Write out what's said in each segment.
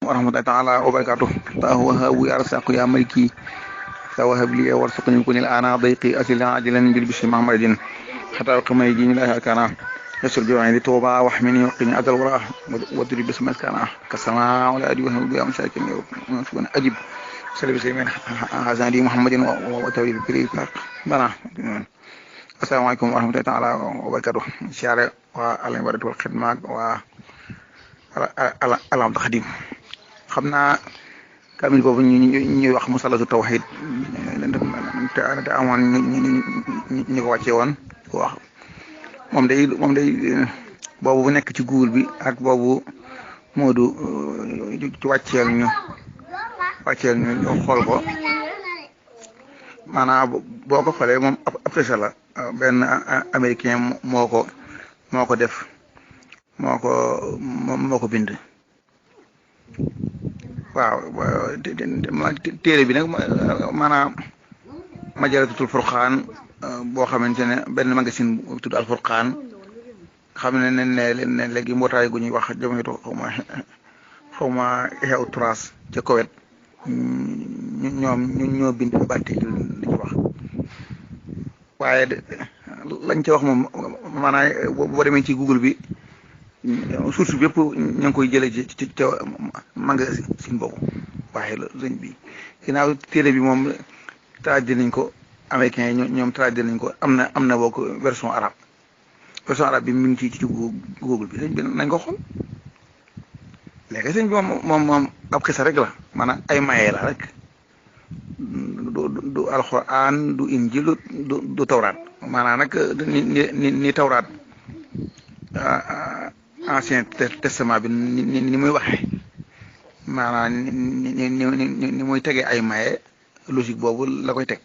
ورحمة الله تعالى وبركاته. وهب يا رزاق يا ملكي فوهب لي وارزقني كن الآن ضيقي أسل عاجلا بالبشر محمد حتى القمة يجيني لها كان يسر جوعي لتوبة واحمني وقني أذى الورى وادري باسم كان كالسماء ولا أدري وهم بها مساكن أجب سلبي سليمان هذا دي محمد وتويل الكريم بنا. السلام عليكم ورحمة الله تعالى وبركاته. شعر وعلى البركة والخدمة العبد الخديم. xam naa kamil boobu ñuy wax musalatu tawhid te amoon ñu ko wàcce woon ko wax moom day boobu bu nekk ci guur bi ak boobu moodu ci wàcceel ñu xool ko maanaam boo ko xoolee moom ab tesa la benn américain moo ko def moo ko bind. waaw téere bi nag maanaam majalatutul furqaan boo xamante ne benn magazine bu tudd al furqaan xam ne léegi mbootaay gu ñuy wax jamiatu xaw ma xew turaas ca Koweït ñoo bind bàtti li ci wax waaye lañ ca wax moom maanaam boo demee ci Google bi source bi yëpp ñu ngi koy jëlee ci ca magazine boobu waaye la sëñ bi ginnaaw téere bi moom traduit nañ ko américain yi ñoom traduit nañ ko am na boo ko version arabe bi mi ngi ci Google bi sëñ bi nañ ko xool léegi sëñ bi moom ab xisa rek la maanaam ay maye la rek du alxuraan du injil du tawraat maanaam nag ni tawraat ancien testament bi ni muy waxee maanaam ni muy tegee ay maye logique boobu la koy teg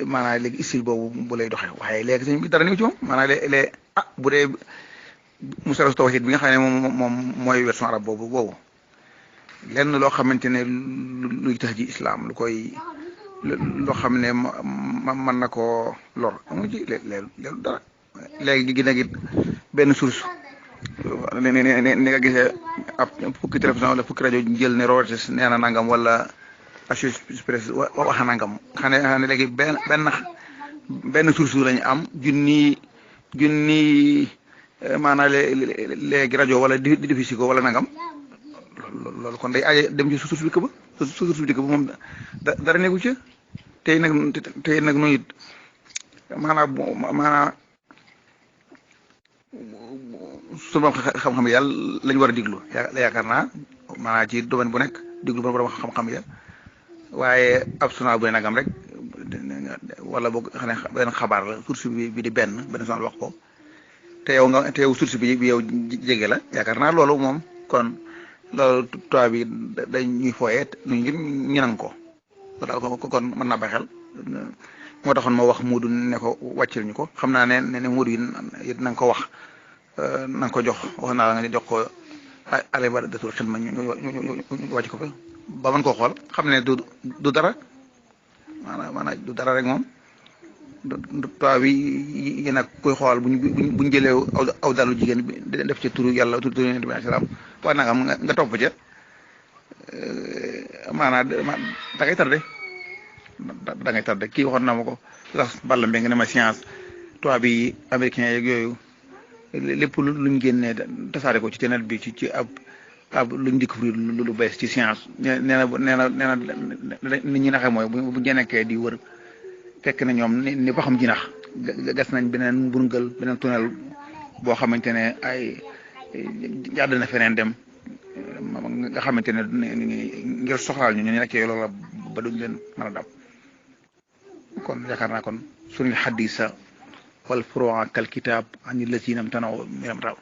maanaam léegi style boobu bu lay doxee waaye léegi sëñ bi dara ñëw ci moom maanaam léeg bu dee musalatu tawhid bi nga xam ne moom mooy version arabe boobu lenn loo xamante ne luy tax ji islam lu koy loo xam ne mën na koo lor amu ci leelu dara léegi gi nag it benn source ni nga gisee ab fukki télévision wala fukki rajo jël ne Reuters nee na nangam wala Associated Press wax nangam xam ne léegi benn source lañu am junni maanaam léegi rajo wala di diffusé ko wala nangam loolu kon day aaje dem ci source bi ko ba source bi ko ba moom dara nekku ci tey nag nu it maanaam sunu xam-xam yàlla lañu war a diglu yaakaar naa maanaam ci domaine bu nekk diglu borom xam-xam ya waaye ab sonal bu ne nagam rek wala boog xam ne benn xabaar la source bi di benn sonal wax ko te yow source bi yow jege la yaakaar naa loolu moom kon loolu toit bi dañ ñuy fooyee nu ñu nan ko daal kon mën naa bàyyi xel moo taxoon ma wax Moodu ne ko wàccil ñu ko xam naa ne Moodu yi na nga ko wax na nga ko jox wax naa la nga jox ko alibadatul xidma ñu wàcc ko fa ba mën koo xool xam ne du dara maanaam du dara rek moom toit bi yi nag koy xool buñ jëlee aw dalu jigéen bi def ci turu yàlla turu yonent bi salaam waaye nag nga topp ca maanaam da ngay tardé kii waxoon na ma ko sax Balla Mbengue ne ma science toit bi américain yeeg yooyu lépp luñ génnee tasaare ko ci net bi ci ab luñ découvrir lu bees ci science nee na nit ñi naxee mooy bu nekkee di wër fekk na ñoom ni ba xam jinax gas nañ beneen mburngal beneen tunnel boo xamante ne ay jàdd na feneen dem nga xamante ne ngir soxlaal ñu nekkee loola ba duñ leen mën a dab kon yaakaar naa kon suñu xadisa wal furu'a kal kitab ani latinam tanaw miram taw